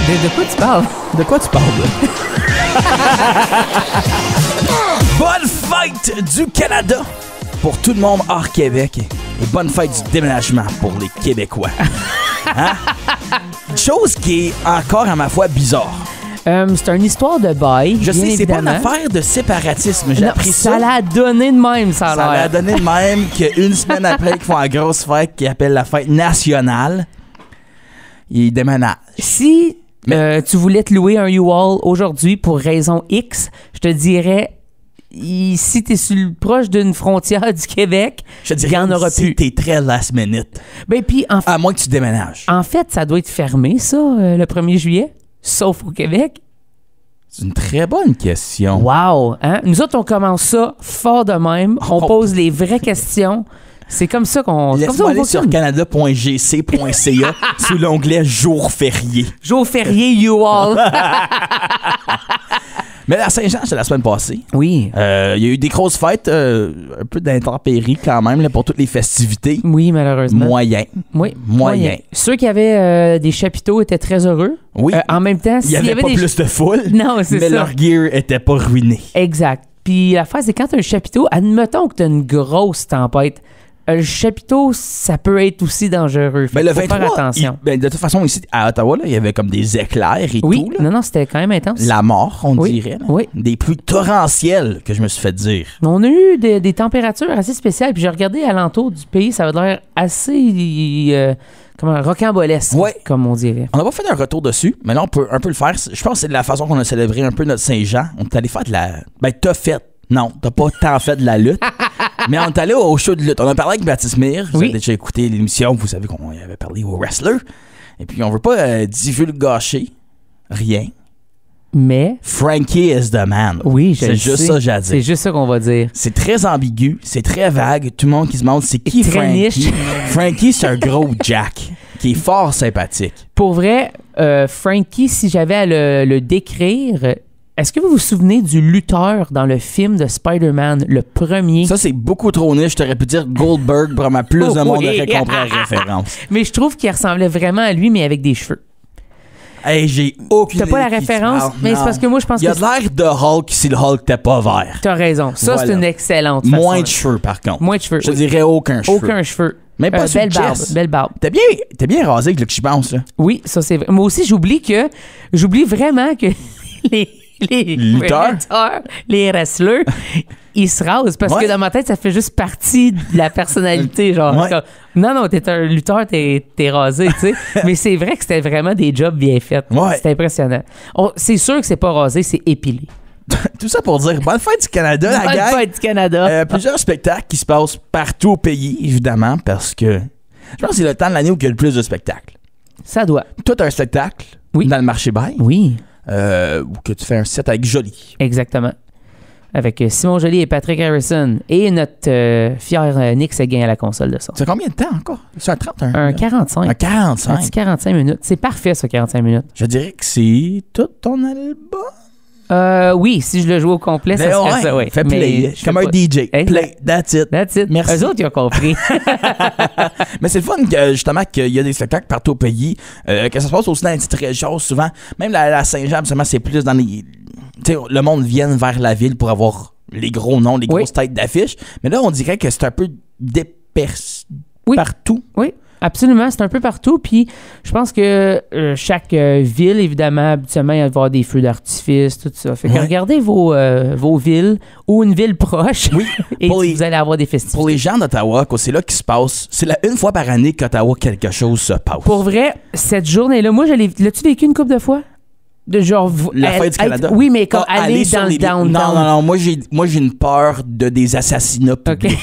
De quoi tu parles? De quoi tu parles, Bonne fête du Canada pour tout le monde hors Québec et bonne fête du déménagement pour les Québécois. Hein? Chose qui est encore, à ma foi, bizarre. C'est une histoire de bail. Je sais, c'est pas une évidemment. affaire de séparatisme. J'ai Non, appris ça l'a donné de même, ça a Ça l'air. l'a donné de même qu'une semaine après qu'ils font la grosse fête qu'ils appellent la fête nationale, ils déménagent. Si tu voulais te louer un U-Haul aujourd'hui pour raison X, je te dirais, si t'es proche d'une frontière du Québec, Je te il y en aura si plus. t'es très last minute. Ben, puis, À moins que tu déménages. en fait, ça doit être fermé, ça, le 1er juillet, sauf au Québec. C'est une très bonne question. Wow! Hein? Nous autres, on commence ça fort de même. On pose les vraies questions. C'est comme ça qu'on Laisse-moi aller sur fonctionne. canada.gc.ca sous l'onglet Jour férié. Jour férié, U-Haul. Mais la Saint-Jean, c'est la semaine passée. Oui. Il y a eu des grosses fêtes, un peu d'intempéries quand même là, pour toutes les festivités. Oui, malheureusement. Moyen. Oui. Moyen. Ceux qui avaient des chapiteaux étaient très heureux. Oui. En même temps, Il s'il n'y avait pas des plus de foule, Non, c'est mais ça. leur gear était pas ruiné. Exact. Puis l'affaire, c'est quand tu as un chapiteau, admettons que tu as une grosse tempête, le chapiteau, ça peut être aussi dangereux. Ben, le Faut 23, faire attention. de toute façon, ici à Ottawa, là, il y avait comme des éclairs et Oui, tout. Là. non, c'était quand même intense. La mort, on Oui, dirait. Là. oui. Des pluies torrentielles que je me suis fait dire. On a eu des températures assez spéciales. Puis j'ai regardé alentour du pays, ça avait l'air assez rocambolesque, Ouais. comme on dirait. On n'a pas fait un retour dessus, mais là, on peut un peu le faire. Je pense que c'est de la façon qu'on a célébré un peu notre Saint-Jean. On est allé faire de la... Ben, t'as fait. Non, t'as pas tant fait de la lutte. Mais on est allé au show de lutte. On a parlé avec Baptiste Mire. Vous Oui. avez déjà écouté l'émission. Vous savez qu'on avait parlé aux wrestlers. Et puis, on veut pas divulgacher rien. Mais, Frankie is the man. oui, je C'est le juste sais. ça que j'ai à dire. C'est juste ça qu'on va dire. C'est très ambigu, c'est très vague. Tout le monde qui se demande c'est qui Très Frankie. niche. Frankie, c'est un gros Jack qui est fort sympathique. Pour vrai, Frankie, si j'avais à le décrire, est-ce que vous vous souvenez du lutteur dans le film de Spider-Man, le premier? Ça, c'est beaucoup trop niche. Je t'aurais pu dire Goldberg, vraiment plus de monde Oui. aurait compris la référence. Mais je trouve qu'il ressemblait vraiment à lui, mais avec des cheveux. Hey, j'ai aucune T'as pas la idée de qui tu référence? parles. Mais c'est Non. parce que moi, je pense Il a que de l'air de Hulk si le Hulk n'était pas vert. t'as raison. Ça, c'est Voilà. une excellente façon. Moins de cheveux, par contre. Moins de cheveux. Je te oui. dirais aucun cheveu. Aucun cheveu. Même pas sur belle le barbe. chest. Belle barbe. T'es bien rasé que je pense, là. Oui, ça c'est vrai. Moi aussi, j'oublie vraiment que les Lutteurs? les wrestlers, ils se rasent parce Ouais. que dans ma tête, ça fait juste partie de la personnalité. Genre, Ouais. comme, non, t'es un lutteur, t'es rasé, tu sais. Mais c'est vrai que c'était vraiment des jobs bien faits. Ouais. C'était impressionnant. C'est sûr que c'est pas rasé, c'est épilé. Tout ça pour dire bonne fête du Canada, la Bonne gang. fête du Canada. Plusieurs spectacles qui se passent partout au pays, évidemment, parce que je pense que c'est le temps de l'année où il y a le plus de spectacles. Ça doit. Toi, t'as un spectacle Oui. dans le marché bail, Oui, ou que tu fais un set avec Jolie. exactement. Avec Simon Joly et Patrick Harrison et notre fier Nick Séguin à la console de son. C'est combien de temps encore? C'est un 31? Un 45. Un 45? Un petit 45 minutes. C'est parfait, ça, 45 minutes. Je dirais que c'est tout ton album. Oui, si je le joue au complet, ça Ben serait ouais, ça, oui. fais play. je Comme fais un pas- DJ. Exact. Play, that's it. That's it. Merci. Eux autres, ils ont compris. Mais c'est le fun, justement, qu'il y a des spectacles partout au pays, que ça se passe aussi dans les petites régions, souvent. Même la Saint-Jean, absolument, c'est plus dans les... Tu sais, le monde vient vers la ville pour avoir les gros noms, les Oui. grosses têtes d'affiches. Mais là, on dirait que c'est un peu dispersé Oui. partout. Oui, absolument. C'est un peu partout. Puis je pense que chaque ville, évidemment, habituellement, il va y avoir des feux d'artifice, tout ça. Fait que Ouais. regardez vos villes ou une ville proche Oui. et Pour les- vous allez avoir des festivités. Pour les gens d'Ottawa, quoi, c'est là qu'il se passe. C'est une fois par année qu'Ottawa, quelque chose se passe. Pour vrai, cette journée-là, moi, l'as-tu vécu une couple de fois? De genre... La fête du Canada. Oui, mais comme Ah, aller sur dans le les- downtown. Non. Moi, j'ai une peur des assassinats publics.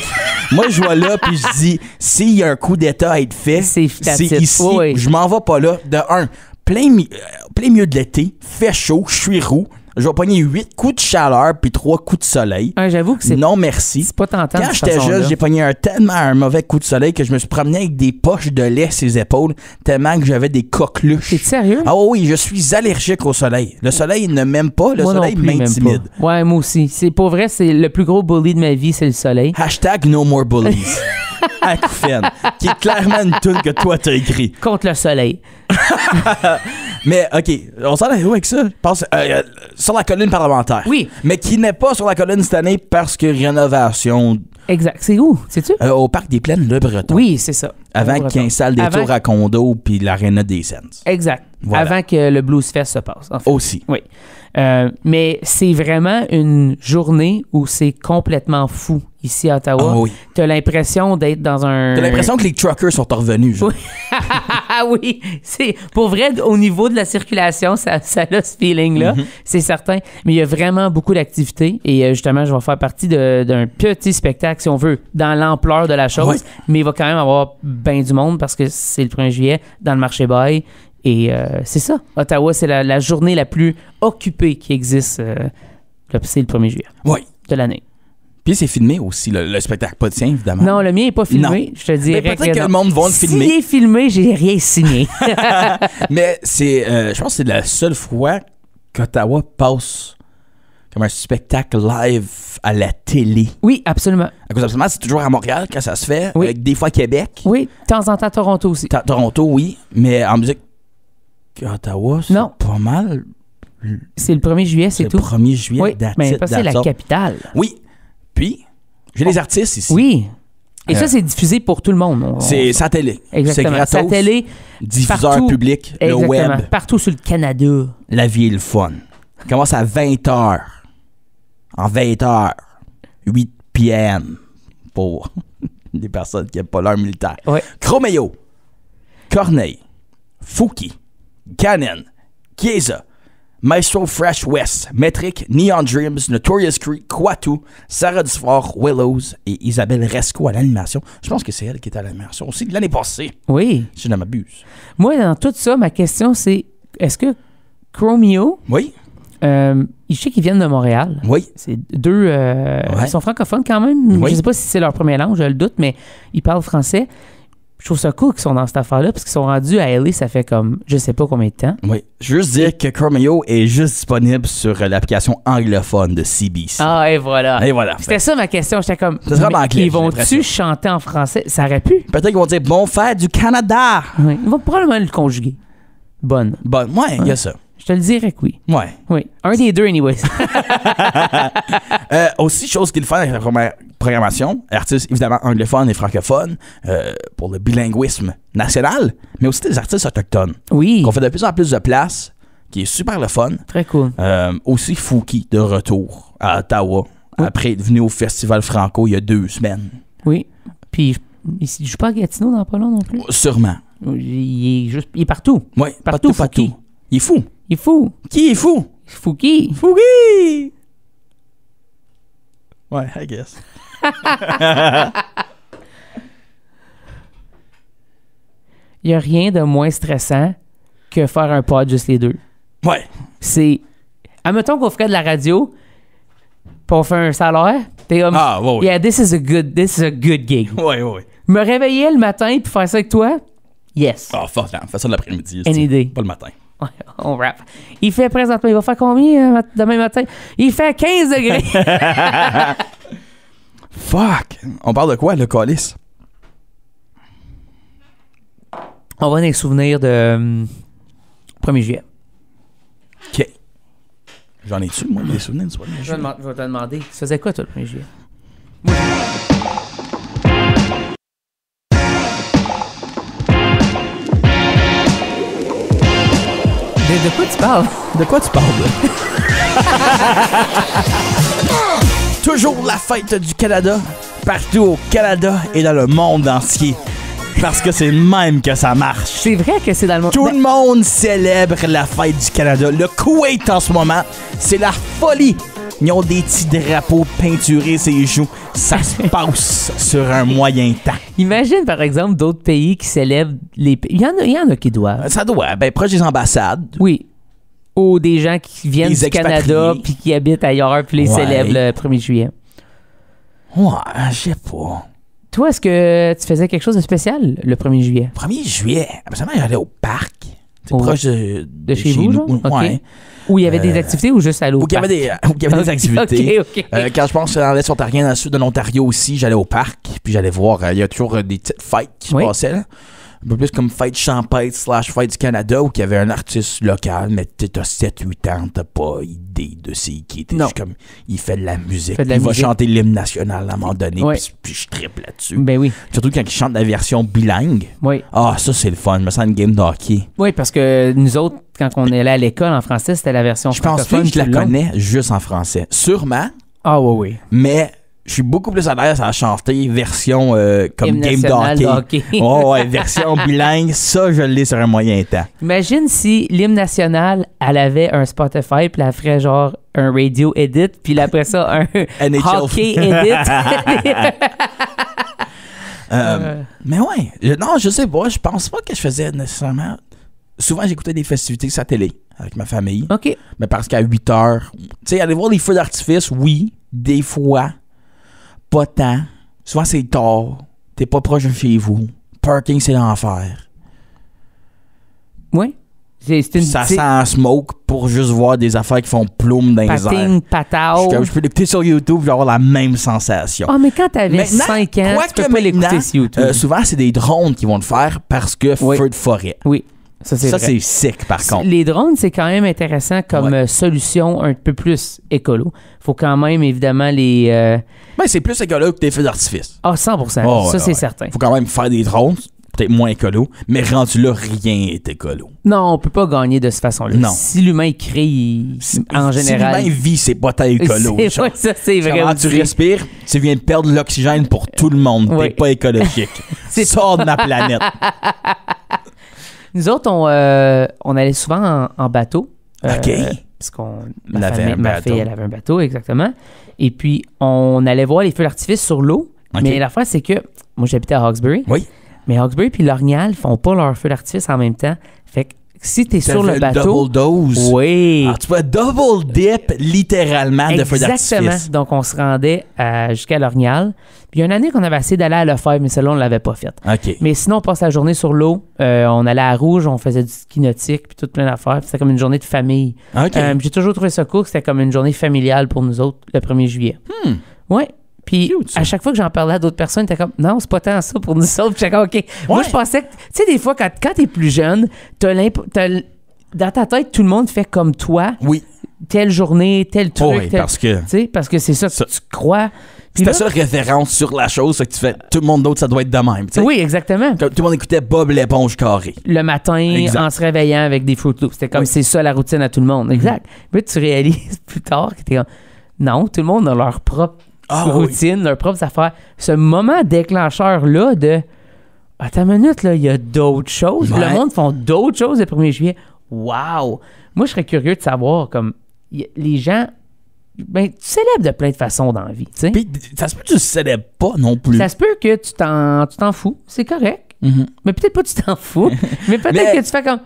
Moi, je vois là, puis je dis, s'il y a un coup d'État à être fait, C'est c'est it. ici. Oui. Je m'en vais pas là. De un, plein milieu de l'été, fait chaud, je suis roux. Je vais pogner 8 coups de chaleur puis 3 coups de soleil. J'avoue que c'est Non, merci. c'est pas tentant. Quand de cette j'étais façon-là. jeune, j'ai pogné tellement un mauvais coup de soleil que je me suis promené avec des poches de lait sur les épaules tellement que j'avais des coqueluches. T'es sérieux? Ah oui, je suis allergique au soleil. Le soleil ne m'aime pas, le Moi non soleil plus, même m'intimide. pas. Ouais, moi aussi. C'est pour vrai, c'est le plus gros bully de ma vie, c'est le soleil. Hashtag no more bullies. Acouphène, qui est clairement une tune que toi t'as écrit. Contre le soleil. Mais, OK, on s'en est où avec ça? Je pense sur la colline parlementaire. Oui. Mais qui n'est pas sur la colline cette année parce que rénovation Exact. C'est où? Sais-tu? au Parc des Plaines, le Breton. Oui, c'est ça. Avant Le Breton. qu'il installe des Avant- tours à condo puis l'aréna des Sens. Exact. Voilà. Avant que le Blues Fest se passe, en fait. Aussi. Oui. Mais c'est vraiment une journée où c'est complètement fou ici à Ottawa. Ah oui. T'as l'impression d'être dans un... T'as l'impression que les truckers sont revenus, genre. Ah oui, c'est pour vrai au niveau de la circulation, ça a ce feeling-là, c'est certain. Mais il y a vraiment beaucoup d'activités et justement, je vais faire partie d'un petit spectacle, si on veut, dans l'ampleur de la chose. Ouais. Mais il va quand même avoir bien du monde parce que c'est le 1er juillet dans le marché Bail. Et c'est ça. Ottawa, c'est la journée la plus occupée qui existe. C'est le 1er juillet Oui. de l'année. Puis c'est filmé aussi, le spectacle, pas de sien, évidemment. Non, le mien n'est pas filmé. Je te dirais Mais peut-être que le non. monde va le filmer. S'il est filmé, j'ai rien signé. Mais c'est, je pense que c'est la seule fois qu'Ottawa passe comme un spectacle live à la télé. Oui, absolument. À cause absolument, c'est toujours à Montréal quand ça se fait. Oui. Des fois à Québec. Oui, de temps en temps, Toronto aussi. Toronto, oui. Mais en musique, Ottawa, c'est Non. pas mal. C'est le 1er juillet, c'est Le tout. 1er juillet, Oui, that's mais it, parce que c'est that's la all. capitale. Oui. Puis, j'ai des artistes ici. Oui. Et ça, Euh, c'est diffusé pour tout le monde. C'est sa télé. Exactement. C'est gratos. Sa télé, Diffuseur partout. public, le exactement. web. Partout sur le Canada. La vie est le fun. Commence à 20h. En 20h. 8 p.m. pour des personnes qui n'aiment pas l'heure militaire. Ouais. Chromeo, Corneille, Fouki, Cannon, Chiesa, Maestro Fresh West, Metric, Neon Dreams, Notorious Creek, Quatu, Sarah Dufort, Willows et Isabelle Resco à l'animation. Je pense que c'est elle qui était à l'animation aussi de l'année passée, Oui. si je ne m'abuse. Moi, dans tout ça, ma question, c'est est-ce que Chromeo, Oui, je sais qu'ils viennent de Montréal. oui. C'est deux... Ils sont francophones quand même. Oui. Je sais pas si c'est leur premier langue, je le doute, mais ils parlent français. Je trouve ça cool qu'ils sont dans cette affaire-là parce qu'ils sont rendus à LA, ça fait comme je sais pas combien de temps. Oui. Je veux juste dire que Chromeo est juste disponible sur l'application anglophone de CBC. Ah, et voilà. Et voilà. C'était ça ma question. J'étais comme, Ça sera en mais anglais, ils j'ai vont-tu l'impression. chanter en français? Ça aurait pu. Peut-être qu'ils vont dire bon frère du Canada. Oui. Ils vont probablement le conjuguer. Bonne. Bon, ouais, il y a ça. Je te le dirais que oui. Ouais. Oui. Un des deux, anyways. Aussi, chose qu'il fait avec la programmation, artistes évidemment anglophones et francophones pour le bilinguisme national, mais aussi des artistes autochtones. Oui. Qu'on fait de plus en plus de place, qui est super le fun. Très cool. Aussi Fouki de retour à Ottawa, Oui. après être venu au Festival Franco il y a 2 semaines. Oui. Puis, il joue pas à Gatineau dans pas long non plus. Sûrement. Il est partout. Oui, Partout, partout. Fouki. Il est fou. Il est fou. Qui est fou? Fouki. Fouki! Ouais, I guess. Il n'y a rien de moins stressant que faire un pod juste les deux. Ouais. C'est. Admettons qu'on ferait de la radio, puis on fait un salaire. T'es comme. Ah, ouais, ouais. Yeah, this is a good gig. Ouais, ouais. Me réveiller le matin puis faire ça avec toi? Yes. Ah, fuck, on fait ça l'après-midi. Une c'est- idée. Pas le matin. Ouais, on rap. Il fait présentement, il va faire combien demain matin? Il fait 15 degrés. Fuck! On parle de quoi, le calice? On va dans les souvenirs de 1er juillet. OK. J'en ai-tu, moi, des souvenirs du 1er juillet? Je vais te demander, tu faisais quoi toi le 1er juillet? De quoi tu parles? De quoi tu parles, Toujours la fête du Canada, partout au Canada et dans le monde entier. Parce que c'est même que ça marche. C'est vrai que c'est dans le monde. Tout le monde célèbre la fête du Canada. Le Koweït, en ce moment, c'est la folie. Ils ont des petits drapeaux peinturés sur les joues. Ça se passe sur un moyen temps. Imagine, par exemple, d'autres pays qui célèbrent les... Il y en a qui doivent. Ça doit, proche des ambassades. Oui. Ou des gens qui viennent Des du Canada expatriés. puis qui habitent ailleurs puis les Ouais. célèbrent le 1er juillet. Ouais, je sais pas. Toi, est-ce que tu faisais quelque chose de spécial le 1er juillet? 1er juillet, absolument, j'allais au parc. C'est Au- proche de chez vous, nous. genre? OK. Ouais. Où il y avait des activités ou juste aller au Où il y avait parc? des activités. OK. Quand je pense dans l'Est ontarien, dans le sud de l'Ontario aussi, j'allais au parc. Puis j'allais voir, il y a toujours des petites fêtes qui se Oui. passaient. Là. un peu plus comme Fête Champêtre / Fête du Canada où il y avait un artiste local, mais t'as 7-8 ans, t'as pas idée de c'est qui. T'es juste comme, il fait de la musique. Il va chanter l'hymne national à un moment donné, puis je triple là-dessus. Ben oui. Surtout quand il chante la version bilingue. Oui. Ah, ça c'est le fun, je me sens une game de hockey. Oui, parce que nous autres, quand on est allé à l'école en français, c'était la version francophone. Je pense que je la connais juste en français. Sûrement. Ah oui. Mais je suis beaucoup plus à l'aise à chanter version comme game de hockey. Ouais, version bilingue, ça je l'ai sur un moyen temps. Imagine si l'hymne national, elle avait un Spotify, puis elle ferait genre un radio edit, puis après ça, un hockey edit. Mais ouais, non, je sais pas, je pense pas que je faisais nécessairement... Souvent, j'écoutais des festivités sur la télé avec ma famille. OK. Mais parce qu'à 8 heures, tu sais, aller voir les feux d'artifice, oui, des fois, pas tant. Souvent, c'est tard. T'es pas proche de chez vous. Parking, c'est l'enfer. Oui. Ça sent smoke pour juste voir des affaires qui font ploum dans les airs. Patao. Je peux l'écouter sur YouTube, je vais avoir la même sensation. Ah, mais quand t'avais 5 ans, tu peux pas l'écouter sur YouTube. Souvent, c'est des drones qui vont le faire parce que feu de forêt. Oui. Ça, c'est sick, par contre. Les drones, c'est quand même intéressant comme solution un peu plus écolo. Faut quand même, évidemment, les... Ben, c'est plus écolo que des feux d'artifice. Ah, 100%. Ça, c'est certain. Faut quand même faire des drones, peut-être moins écolo, mais rendu là, rien est écolo. Non, on peut pas gagner de cette façon-là. Non. Si l'humain crée, en général... Si l'humain vit, c'est pas tant écolo. Ça, c'est vrai. Quand tu respires, tu viens de perdre l'oxygène pour tout le monde. T'es pas écologique. Sors de ma planète. Nous autres, on allait souvent en bateau. OK. Parce qu'on... Ma fille, elle avait un bateau, exactement. Et puis, on allait voir les feux d'artifice sur l'eau. Okay. Mais l'affaire, c'est que... Moi, j'habitais à Hawkesbury. Oui. Mais Hawkesbury puis L'Orignal font pas leur feu d'artifice en même temps. Fait que si t'es sur le bateau... double dose. Oui. Alors, tu peux double dip, littéralement, de feu d'artifice. Exactement. Donc, on se rendait jusqu'à L'Orignal. Puis, il y a une année qu'on avait essayé d'aller à Lefebvre, mais celle-là, on l'avait pas faite. OK. Mais sinon, on passe la journée sur l'eau. On allait à Rouge, on faisait du ski nautique, puis tout plein d'affaires. C'était comme une journée de famille. OK. J'ai toujours trouvé ça cool. C'était comme une journée familiale pour nous autres, le 1er juillet. Ouais. Puis, à chaque fois que j'en parlais à d'autres personnes, t'es comme, non, c'est pas tant ça pour nous autres. Puis, j'étais comme, OK. Ouais. Moi, je pensais que, tu sais, des fois, quand t'es plus jeune, dans ta tête, tout le monde fait comme toi. Oui. Telle journée, tel truc. Oui, parce que c'est ça que tu crois. C'est ta seule référence sur la chose, que tu fais, tout le monde d'autre, ça doit être de même. T'sais. Oui, exactement. Tout le monde écoutait Bob l'éponge carrée. Le matin, en se réveillant avec des Fruit Loops. C'était comme, c'est ça la routine à tout le monde. Exact. Mais tu réalises plus tard que t'es comme, non, tout le monde a leur propre routine, leurs propres affaires. Ce moment déclencheur-là de, attends une minute, là, il y a d'autres choses. Le monde font d'autres choses le 1er juillet. Wow! Moi, je serais curieux de savoir, comme, les gens... Ben, tu célèbres de plein de façons dans la vie, tu sais. Puis, ça se peut que tu ne célèbres pas non plus. Ça se peut que tu t'en fous, c'est correct. Mais peut-être pas que tu t'en fous, mais peut-être que tu fais comme...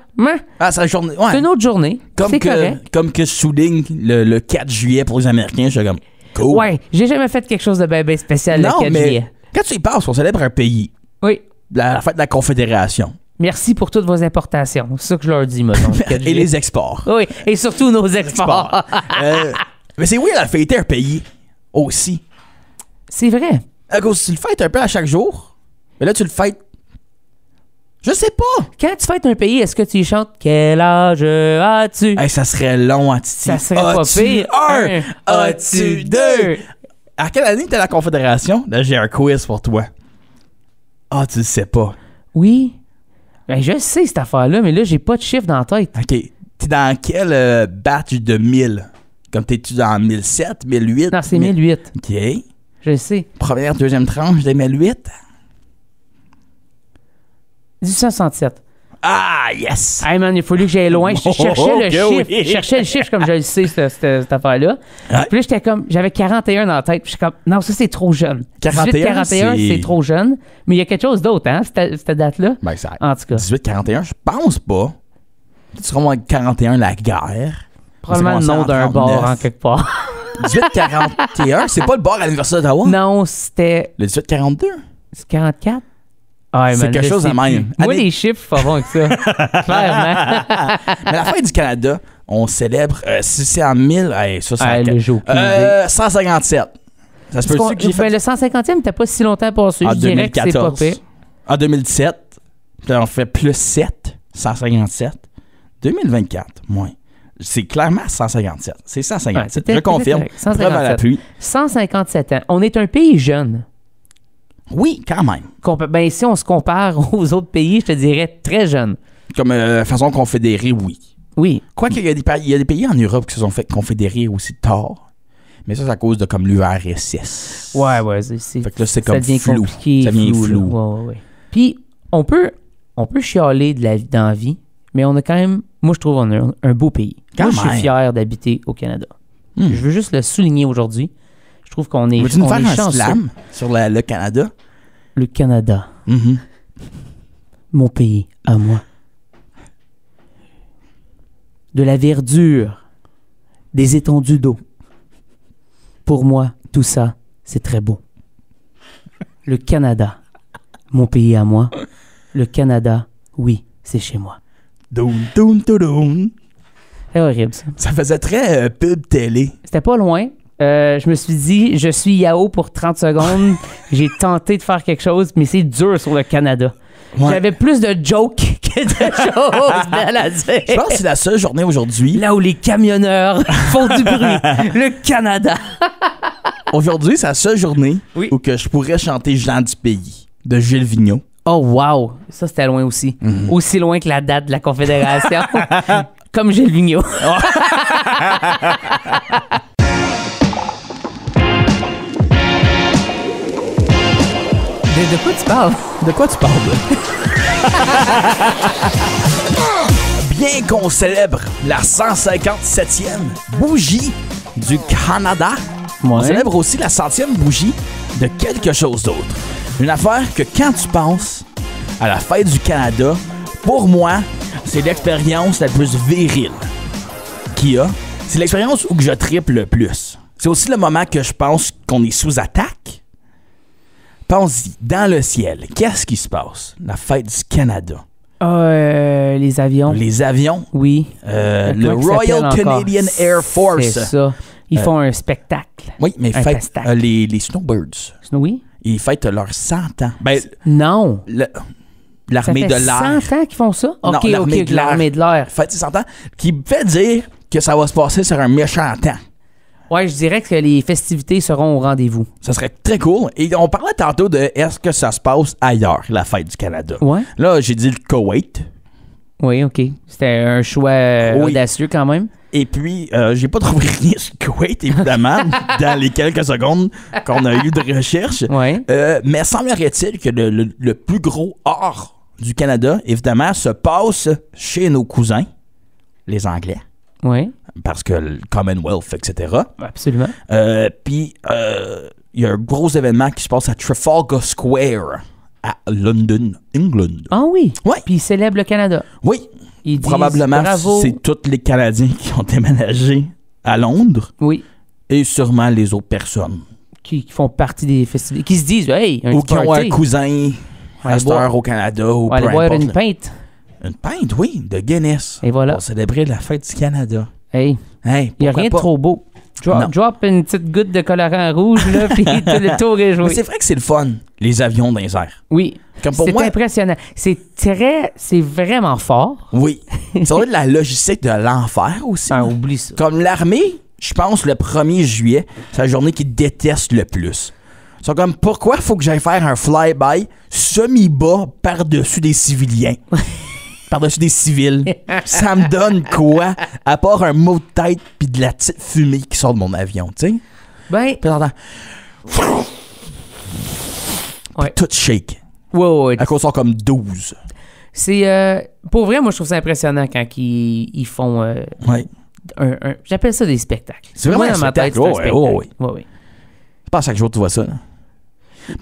c'est une journée. Ouais. C'est une autre journée, c'est correct. Comme que je souligne le 4 juillet pour les Américains, je suis comme, cool. Ouais, j'ai jamais fait quelque chose de bien spécial le 4 juillet. Quand tu y passes, on célèbre un pays. Oui. La fête de la Confédération. Merci pour toutes vos importations. C'est ça que je leur dis, maintenant. Et les exports. Oui, et surtout nos exports. Mais c'est oui, la fêter un pays aussi. C'est vrai. À cause tu le fêtes un peu à chaque jour, mais là, tu le fêtes. Je sais pas. Quand tu fêtes un pays, est-ce que tu y chantes quel âge as-tu? Hey, ça serait long, hein, Titi. Ça serait pas pire. As-tu deux? À quelle année t'es à la Confédération? Là, j'ai un quiz pour toi. Ah, tu le sais pas. Oui. Ben, je sais cette affaire-là, mais là, j'ai pas de chiffre dans la tête. OK. T'es dans quel batch de 1000? Comme t'es-tu dans 1007, 1008? Non, c'est 1008. OK. Je sais. Première, deuxième tranche de 1008? 1867. Ah, yes! Hey man, il a fallu que j'aille loin. Je cherchais le chiffre. Je cherchais le chiffre comme je le sais, cette affaire-là. Ouais. Puis là, j'étais comme, j'avais 41 dans la tête. Puis j'étais comme, non, ça, c'est trop jeune. 18-41, c'est trop jeune. Mais il y a quelque chose d'autre, hein, cette date-là. Ben, ça. En tout cas. 18-41, je pense pas. Tu seras moins 41, la guerre. Probablement le nom d'un bar en quelque part. 18-41, c'est pas le bar à l'Université d'Ottawa? Non, c'était... Le 18-42? C'est 44? Ah, c'est quelque chose de même. Moi, les chiffres, pas bon avec ça. Clairement. Mais la fête du Canada, on célèbre, si c'est en 1000, ça, c'est le jour. 157. Ça se peut-tu que j'ai fait... Le 150e n'était pas si longtemps passé. En je dirais que c'est pas pire. En 2017, Puis là, on fait plus 7, 157. 2024, moins. C'est clairement 157. C'est 157. Ouais, je confirme. Preuve à l'appui. 157 ans. On est un pays jeune. Oui, quand même. Ben, si on se compare aux autres pays, je te dirais très jeune. Comme façon confédérée, oui. Oui. Quoique, il y a des pays en Europe qui se sont fait confédérer aussi tard. Mais ça, c'est à cause de comme l'URSS. Ouais. Fait que là, c'est comme ça devient flou. Compliqué, ça devient flou. flou. Ouais. Puis, on peut chialer de la vie dans la vie, mais on a quand même, moi, je trouve, on a un beau pays. Moi, je suis fier d'habiter au Canada. Je veux juste le souligner aujourd'hui. Je trouve qu'on est, veux-tu nous faire un chanceux. slam sur le Canada? Le Canada. Mm-hmm. Mon pays, à moi. De la verdure, des étendues d'eau. Pour moi, tout ça, c'est très beau. Le Canada, mon pays à moi. Le Canada, oui, c'est chez moi. C'est horrible, ça. Ça faisait très pub télé. C'était pas loin. Je me suis dit, je suis Yao pour 30 secondes. J'ai tenté de faire quelque chose, mais c'est dur sur le Canada. Ouais. J'avais plus de jokes que de choses à la dire. Je pense que c'est la seule journée aujourd'hui. Là où les camionneurs font du bruit. Le Canada. Aujourd'hui, c'est la seule journée où que je pourrais chanter Jean du pays de Gilles Vigneault. Oh wow! Ça, c'était loin aussi. Mm-hmm. Aussi loin que la date de la Confédération. Comme Gilles Vigneault. De quoi tu parles? De quoi tu parles? Bien qu'on célèbre la 157e bougie du Canada, on célèbre aussi la 100e bougie de quelque chose d'autre. Une affaire que quand tu penses à la fête du Canada, pour moi, c'est l'expérience la plus virile qu'il y a. C'est l'expérience où je trippe le plus. C'est aussi le moment que je pense qu'on est sous attaque. Pense-y, dans le ciel, qu'est-ce qui se passe? La fête du Canada. Les avions. Les avions? Oui. Le Royal Canadian Air Force. C'est ça. Ils font un spectacle. Oui, mais ils fêtent les Snowbirds. Oui. Ils fêtent leurs 100 ans. Ben, non. L'armée de l'air. 100 ans qu'ils font ça? Non, l'armée de l'air. Fête 100 ans. Qui fait dire que ça va se passer sur un méchant temps. Ouais, je dirais que les festivités seront au rendez-vous. Ça serait très cool. Et on parlait tantôt de est-ce que ça se passe ailleurs, la fête du Canada. Ouais. Là, j'ai dit le Koweït. Oui, OK. C'était un choix audacieux quand même. Et puis, j'ai pas trouvé rien sur le Koweït, évidemment, dans les quelques secondes qu'on a eu de recherche. Ouais. Mais semblerait-il que le plus gros or du Canada, évidemment, se passe chez nos cousins, les Anglais. Oui. Parce que le Commonwealth, etc. Absolument. Puis, il y a un gros événement qui se passe à Trafalgar Square, à London, England. Ah oui? Oui. Puis ils célèbrent le Canada. Oui. Ils probablement, c'est tous les Canadiens qui ont déménagé à Londres. Oui. Et sûrement les autres personnes. Qui font partie des festivités. Qui se disent, hey, un ou qui ont un cousin à cette heure au Canada. Ou on va aller boire une pinte. Une pinte, oui, de Guinness. Et voilà. Pour célébrer la fête du Canada. Hey, il n'y a rien de trop beau. Drop une petite goutte de colorant rouge, là, puis le tour est joué. Mais c'est vrai que c'est le fun, les avions dans les airs. Oui. C'est impressionnant. C'est vraiment fort. Oui. Ça doit être la logistique de l'enfer aussi. Ah, oublie ça. Comme l'armée, je pense le 1er juillet, c'est la journée qu'ils détestent le plus. Ils sont comme, pourquoi faut que j'aille faire un fly-by semi-bas par-dessus des civiliens? Par-dessus des civils. Ça me donne quoi? À part un mot de tête puis de la petite fumée qui sort de mon avion, tu sais? Ben... Puis ouais. Tout shake. Ouais. À cause, ils sont comme 12. C'est... pour vrai, moi, je trouve ça impressionnant quand ils font... ouais. J'appelle ça des spectacles. C'est vraiment un spectacle. Oui. C'est pas à chaque jour que tu vois ça, là.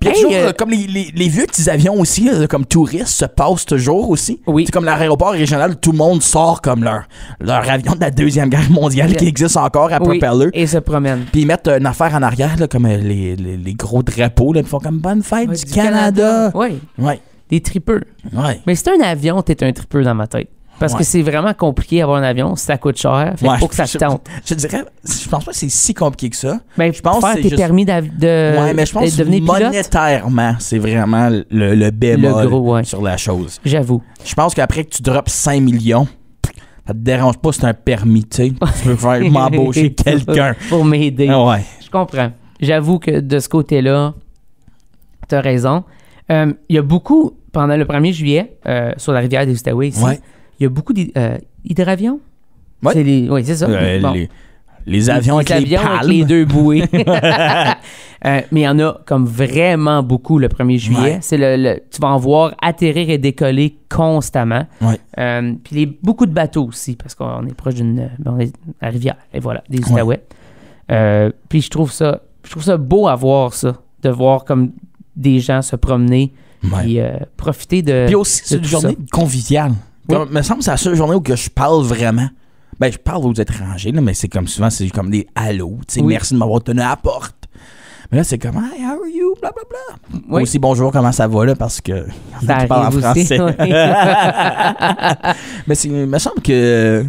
Puis il y a toujours, comme les vieux petits avions aussi, là, comme touristes, se passent toujours aussi. Oui. C'est comme l'aéroport régional, tout le monde sort comme leur avion de la Deuxième Guerre mondiale qui existe encore à propeller. Et se promènent. Puis ils mettent une affaire en arrière, là, comme les gros drapeaux, là, ils font comme bonne fête du Canada. Oui. Ouais. Des tripeux. Ouais. Mais si t'es un avion, t'es un tripeux dans ma tête. Parce que c'est vraiment compliqué d'avoir un avion. Ça coûte cher. Fait faut que ça te tente. Je dirais, je pense pas que c'est si compliqué que ça. Ben, je pense faire que tes permis de mais je pense devenir pilote. Monétairement, c'est vraiment le bémol Le gros, sur la chose. J'avoue. Je pense qu'après que tu drops 5 millions, ça te dérange pas, c'est un permis, tu sais. Tu veux faire m'embaucher quelqu'un. Pour m'aider. Ouais. Je comprends. J'avoue que de ce côté-là, t'as raison. Il y a beaucoup, pendant le 1er juillet, sur la rivière des Outaouais ici, il y a beaucoup d'hydravions. Oui, c'est ça. Bon. Les avions avec les palmes. Avec les deux bouées. Mais il y en a comme vraiment beaucoup le 1er juillet. Ouais. C'est tu vas en voir atterrir et décoller constamment. Ouais. Puis beaucoup de bateaux aussi, parce qu'on est proche on est à la rivière, et voilà, des Outaouais. Puis je trouve ça beau à voir ça, de voir comme des gens se promener et profiter de. Puis aussi, c'est une journée conviviale. Comme, me semble que c'est la seule journée où que je parle vraiment. Ben, je parle aux étrangers, là, mais c'est comme souvent, c'est comme des allô. Merci de m'avoir tenu à la porte. Mais là, c'est comme, hey, how are you? Blablabla. Moi aussi, bonjour, comment ça va, là, parce que tu parles en français. Mais il me semble que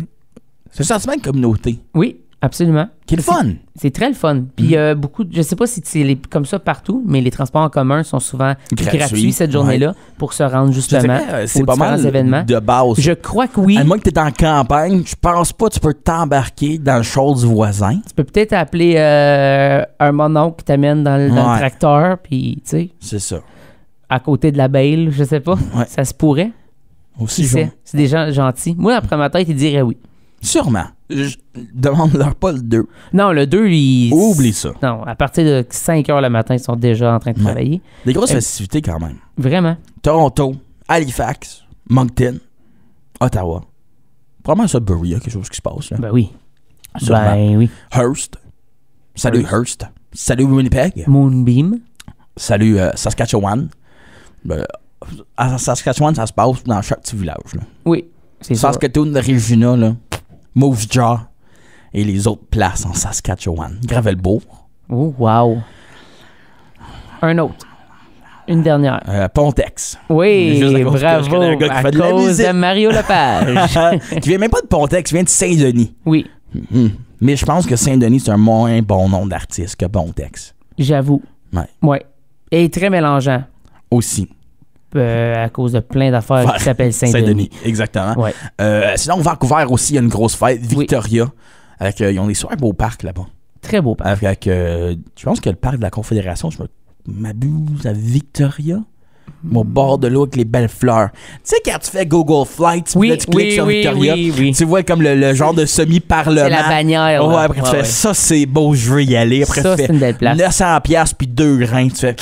c'est un sentiment de communauté. Oui, absolument. Qui est le fun. C'est très le fun. Puis il y a beaucoup, je sais pas si c'est comme ça partout, mais les transports en commun sont souvent gratuits cette journée-là pour se rendre justement c'est aux pas différents mal événements. De base. Je crois que oui. À moins que tu es en campagne, je pense pas que tu peux t'embarquer dans le char du voisin. Tu peux peut-être appeler un mononcle qui t'amène dans le tracteur, puis tu sais. C'est ça. À côté de la bale, je sais pas. Ouais. Ça se pourrait. Aussi, c'est des gens gentils. Moi, après ma tête, ils diraient oui. Sûrement. Demande-leur pas le 2. Non, le 2, oublie ça. Non, à partir de 5 heures le matin, ils sont déjà en train de travailler. Des grosses festivités quand même. Vraiment. Toronto, Halifax, Moncton, Ottawa. Probablement Sudbury, il y a quelque chose qui se passe. Là. Ben oui. Sûrement. Ben oui. Hearst. Salut Hearst. Salut Winnipeg. Moonbeam. Salut Saskatchewan. À Saskatchewan, ça se passe dans chaque petit village. Là. Oui, c'est ça. Saskatoon, Regina, là, Moose Jaw et les autres places en Saskatchewan. Gravelbourg. Oh, wow. Un autre. Une dernière. Pontex. Oui, bravo. Je connais un gars qui fait de la cause musique. de Mario Lepage. Qui vient même pas de Pontex, qui vient de Saint-Denis. Oui. Mais je pense que Saint-Denis, c'est un moins bon nom d'artiste que Pontex. J'avoue. Ouais. Et très mélangeant. Aussi. À cause de plein d'affaires qui s'appellent Saint-Denis. Exactement. Ouais. Sinon, Vancouver aussi, il y a une grosse fête. Victoria. Avec, ils ont des super beaux parcs là-bas. Très beau parc. Avec, je pense que le parc de la Confédération, je m'abuse, à Victoria. Au bord de l'eau avec les belles fleurs. Tu sais, quand tu fais Google Flights, tu cliques sur Victoria, tu vois comme le genre de semi-parlement. C'est la bannière. Ouais, après tu fais ça, c'est beau, je veux y aller. Après ça, tu fais c'est une belle place. 900$ puis 2 grains. Tu fais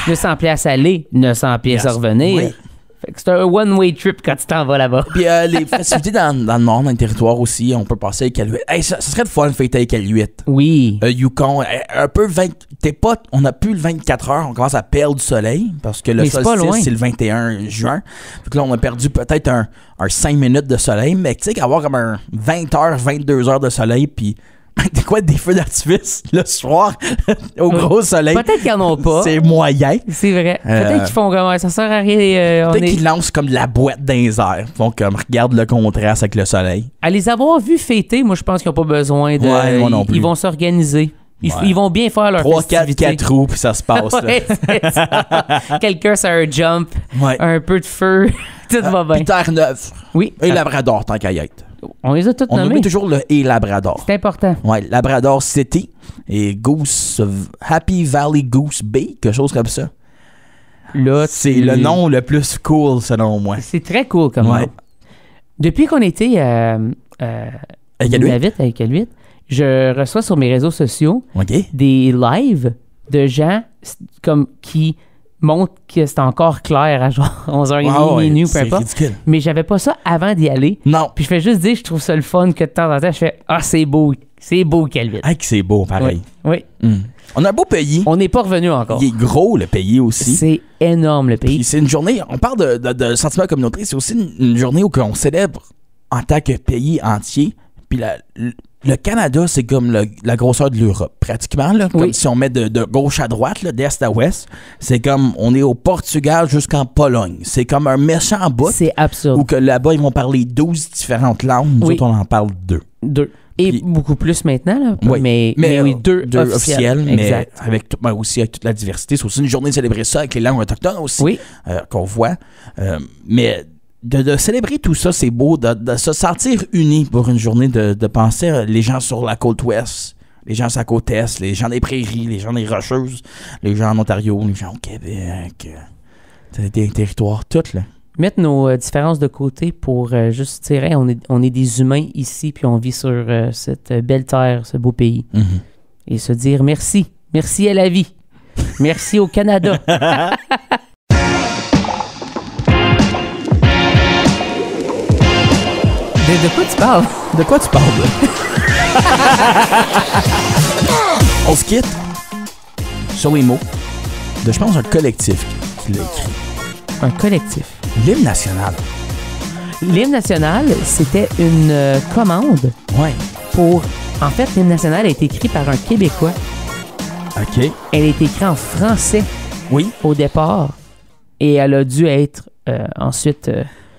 900$ aller, 900$ à revenir. Oui. Fait que c'est un one-way trip quand tu t'en vas là-bas. Puis les festivités dans le nord, dans le territoire aussi, on peut passer à Iqaluit. Hey, ça serait de fun de fêter à Iqaluit. Oui. Yukon, un peu on n'a plus le 24 heures, on commence à perdre du soleil parce que le solstice, c'est le 21 juin. Donc là, on a perdu peut-être un 5 minutes de soleil, mais tu sais qu'avoir comme un 20 heures, 22 heures de soleil, puis t'es quoi, des feux d'artifice le soir au gros soleil? Peut-être qu'ils n'en ont pas. C'est moyen. C'est vrai. Peut-être qu'ils font comme ça sert à rien. Peut-être qu'ils lancent comme de la boîte dans les airs. Ils font comme regarde le contraste avec le soleil. À les avoir vus fêter, moi je pense qu'ils n'ont pas besoin de. Ouais, moi non plus. Ils vont s'organiser. Ils vont bien faire leur 3, 4 roues, puis ça se passe. Ouais, c'est ça. Quelqu'un, c'est un jump, un peu de feu, tout va bien. Puis Terre-Neuve. Oui. Et Labrador, tant qu'à y être. On les a tous nommés. On oublie toujours le et Labrador. C'est important. Ouais, Labrador City et Happy Valley Goose Bay, quelque chose comme ça. Là, c'est le nom le plus cool, selon moi. C'est très cool comme nom. Depuis qu'on était à Iqaluit, je reçois sur mes réseaux sociaux des lives de gens comme qui montrent que c'est encore clair à genre 11h30, minuit, peu importe. Ridicule. Mais j'avais pas ça avant d'y aller. Non. Puis je fais juste dire, je trouve ça le fun que de temps en temps, je fais c'est beau Iqaluit. Ah, que c'est beau, pareil. Oui. On a un beau pays. On n'est pas revenu encore. Il est gros, le pays aussi. C'est énorme, le pays. Puis c'est une journée, on parle de sentiment communautaire, c'est aussi une journée où on célèbre en tant que pays entier Puis le Canada, c'est comme la grosseur de l'Europe, pratiquement. Là, comme si on met de gauche à droite, là, d'est à ouest. C'est comme, on est au Portugal jusqu'en Pologne. C'est comme un méchant bout. C'est absurde. Où que là-bas, ils vont parler 12 différentes langues. Nous autres, on en parle 2. 2. Et puis, beaucoup plus maintenant, là. Oui. Mais oui, 2 officiels. Mais aussi avec toute la diversité. C'est aussi une journée de célébrer ça avec les langues autochtones aussi, qu'on voit. Mais de célébrer tout ça, c'est beau, de se sentir unis pour une journée, de penser les gens sur la côte ouest, les gens sur la côte est, les gens des prairies, les gens des Rocheuses, les gens en Ontario, les gens au Québec, des territoires, tout là. Mettre nos différences de côté pour juste dire hey, on est des humains ici puis on vit sur cette belle terre, ce beau pays. Et se dire merci à la vie, merci au Canada. De quoi tu parles? De quoi tu parles? On se quitte sur les mots de, je pense, un collectif qui l'a écrit. Un collectif. L'hymne national. L'hymne national, c'était une commande pour... En fait, l'hymne national a été écrit par un Québécois. OK. Elle a été écrite en français au départ et elle a dû être ensuite...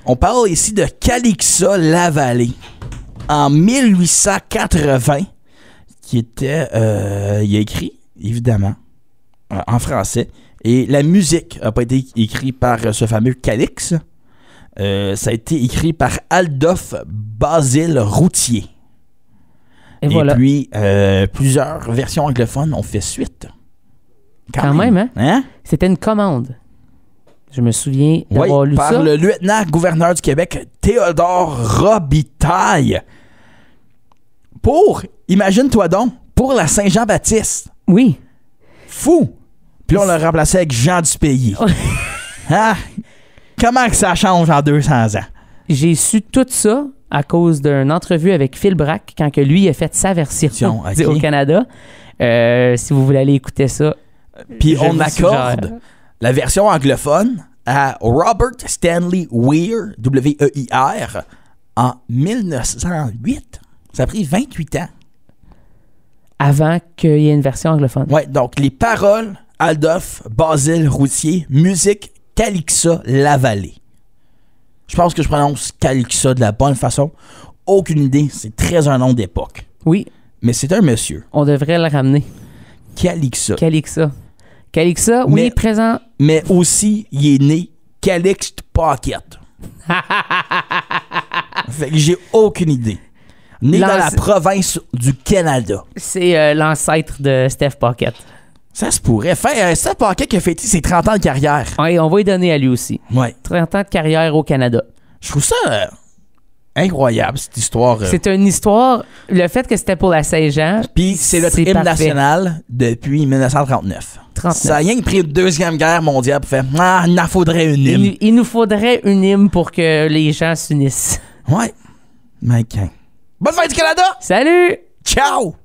On parle ici de Calixa Lavallée. En 1880, qui était... il a écrit, évidemment, en français. Et la musique n'a pas été écrite par ce fameux Calix. Ça a été écrit par Adolphe Basile Routier. Et voilà. Puis, plusieurs versions anglophones ont fait suite. Quand même, hein? C'était une commande. Je me souviens d'avoir lu ça. Par le lieutenant-gouverneur du Québec, Théodore Robitaille. Imagine-toi donc, pour la Saint-Jean-Baptiste. Oui. Fou! Puis là, on l'a remplacé avec Jean du Pays. Hein? Comment que ça change en 200 ans? J'ai su tout ça à cause d'une entrevue avec Phil Brack quand que lui a fait sa version au Canada. Si vous voulez aller écouter ça. Puis on accorde la version anglophone à Robert Stanley Weir, W-E-I-R, en 1908. Ça a pris 28 ans. Avant qu'il y ait une version anglophone. Oui, donc les paroles, Adolphe Basile Routier, musique, Calixa Lavallée. Je pense que je prononce Calixa de la bonne façon. Aucune idée, c'est très un nom d'époque. Oui. Mais c'est un monsieur. On devrait le ramener. Calixa. Calixa, oui, présent. Mais aussi, il est né Calixte Pocket. Fait que j'ai aucune idée. Né dans la province du Canada. C'est l'ancêtre de Steph Pocket. Ça se pourrait. Steph Pocket qui a fêté ses 30 ans de carrière. Oui, on va lui donner à lui aussi. Ouais. 30 ans de carrière au Canada. Je trouve ça incroyable, cette histoire. C'est une histoire... Le fait que c'était pour la Saint-Jean... Puis c'est notre hymne national depuis 1939. Ça a rien pris une deuxième guerre mondiale pour faire « Ah, il en faudrait une hymne. » Il nous faudrait une hymne pour que les gens s'unissent. Ouais. Mais bonne fête du Canada! Salut! Ciao!